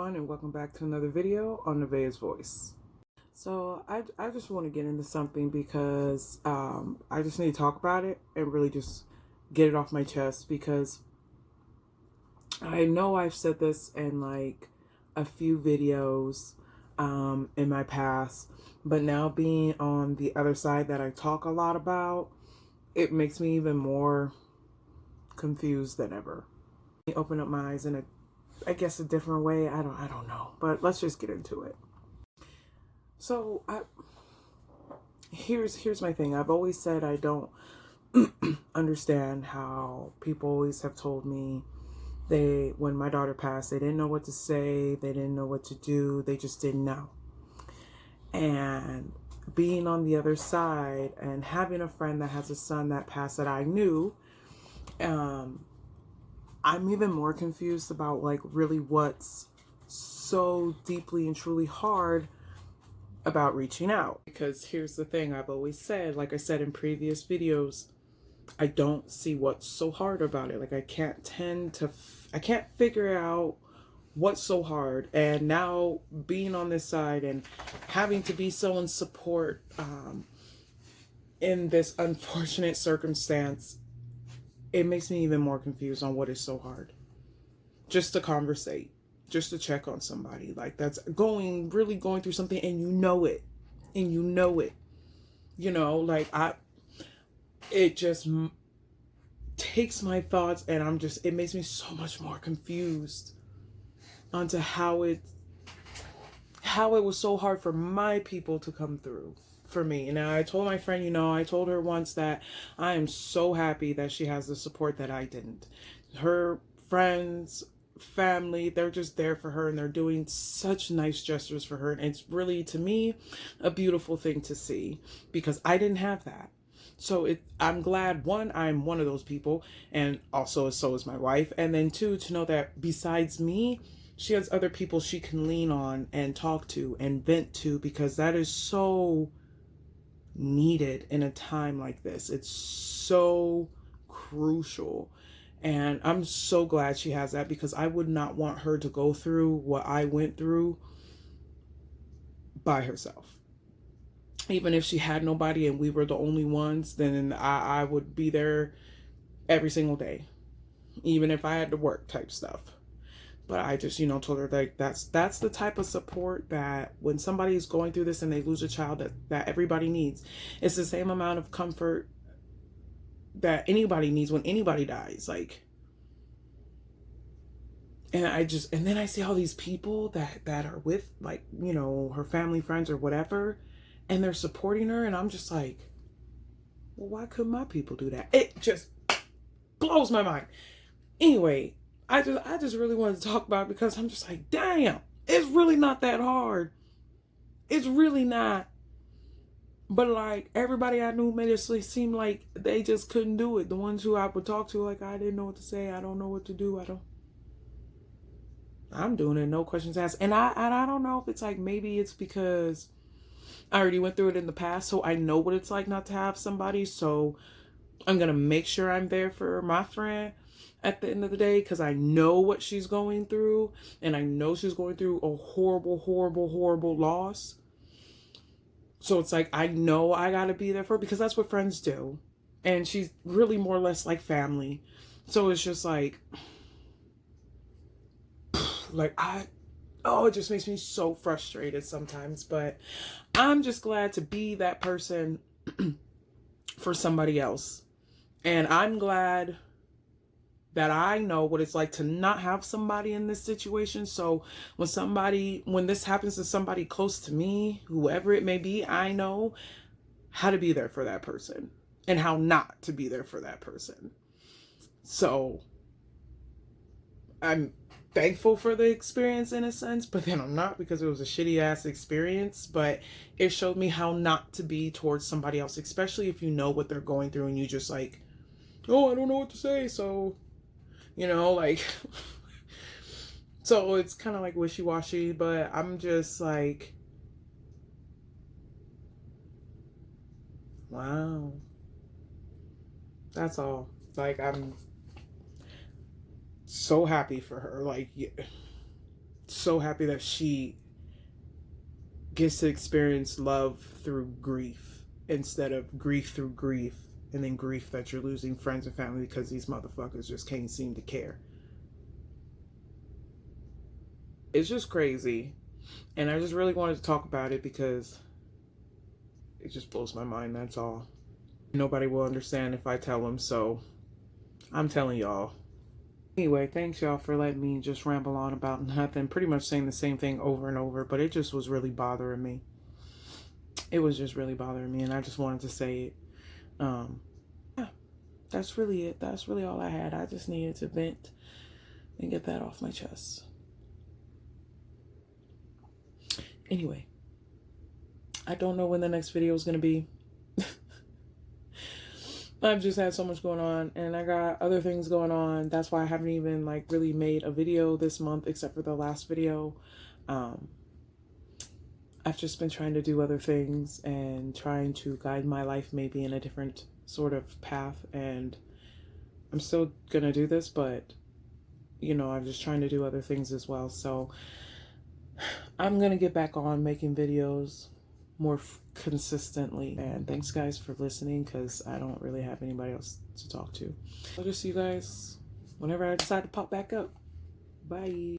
everyone, and welcome back to another video on Nevaeh's Voice. So I just want to get into something because I just need to talk about it and really just get it off my chest, because I know I've said this in like a few videos in my past, but now being on the other side that I talk a lot about, it makes me even more confused than ever. Open up my eyes in I guess a different way. I don't know, but let's just get into it. So here's my thing. I've always said I don't understand how people always have told me when my daughter passed, they didn't know what to say, they didn't know what to do, they just didn't know. And being on the other side and having a friend that has a son that passed that I knew, I'm even more confused about like really what's so deeply and truly hard about reaching out. Because here's the thing, I've always said, like I said in previous videos, I don't see what's so hard about it. Like I can't figure out what's so hard. And now being on this side and having to be so in support in this unfortunate circumstance, it makes me even more confused on what is so hard. Just to conversate, just to check on somebody like that's really going through something, and you know it, like it just takes my thoughts, and it makes me so much more confused onto how it was so hard for my people to come through for me. And I told my friend, I told her once that I am so happy that she has the support that I didn't. Her friends, family, they're just there for her, and they're doing such nice gestures for her. And it's really, to me, a beautiful thing to see, because I didn't have that. So I'm glad, one, I'm one of those people, and also so is my wife. And then two, to know that besides me, she has other people she can lean on and talk to and vent to, because that is so needed in a time like this. It's so crucial. And I'm so glad she has that, because I would not want her to go through what I went through by herself. Even if she had nobody and we were the only ones, then I would be there every single day, even if I had to work type stuff. But I just, told her like that's the type of support that when somebody is going through this and they lose a child, that everybody needs. It's the same amount of comfort that anybody needs when anybody dies. Like, and then I see all these people that are with, like, her family, friends, or whatever, and they're supporting her, and I'm just like, well, why couldn't my people do that? It just blows my mind. Anyway, I just really wanted to talk about it, because I'm just like, damn, it's really not that hard. It's really not. But like, everybody I knew made it seem like they just couldn't do it. The ones who I would talk to, like, I didn't know what to say, I don't know what to do, I'm doing it, no questions asked. And I don't know if it's like, maybe it's because I already went through it in the past, so I know what it's like not to have somebody. So I'm gonna make sure I'm there for my friend at the end of the day, because I know what she's going through, and I know she's going through a horrible, horrible, horrible loss. So it's like, I know I gotta be there for her, because that's what friends do. And she's really more or less like family. So it's just like it just makes me so frustrated sometimes. But I'm just glad to be that person for somebody else. And I'm glad that I know what it's like to not have somebody in this situation. So when this happens to somebody close to me, whoever it may be, I know how to be there for that person and how not to be there for that person. So I'm thankful for the experience in a sense, but then I'm not, because it was a shitty ass experience. But it showed me how not to be towards somebody else, especially if you know what they're going through and you just like, oh, I don't know what to say. So, like, so it's kind of like wishy-washy. But I'm just like, wow, that's all. Like, I'm so happy for her. Like, so happy that she gets to experience love through grief instead of grief through grief, and then grief that you're losing friends and family because these motherfuckers just can't seem to care. It's just crazy. And I just really wanted to talk about it because it just blows my mind, that's all. Nobody will understand if I tell them, so I'm telling y'all. Anyway, thanks y'all for letting me just ramble on about nothing, pretty much saying the same thing over and over, but it just was really bothering me. It was just really bothering me, and I just wanted to say it. Yeah, that's really it. That's really all I had. I just needed to vent and get that off my chest. Anyway, I don't know when the next video is going to be. I've just had so much going on, and I got other things going on. That's why I haven't even like really made a video this month except for the last video. I've just been trying to do other things and trying to guide my life maybe in a different sort of path, and I'm still gonna do this, but you know, I'm just trying to do other things as well. So I'm gonna get back on making videos more consistently, and thanks guys for listening, because I don't really have anybody else to talk to. I'll just see you guys whenever I decide to pop back up. Bye.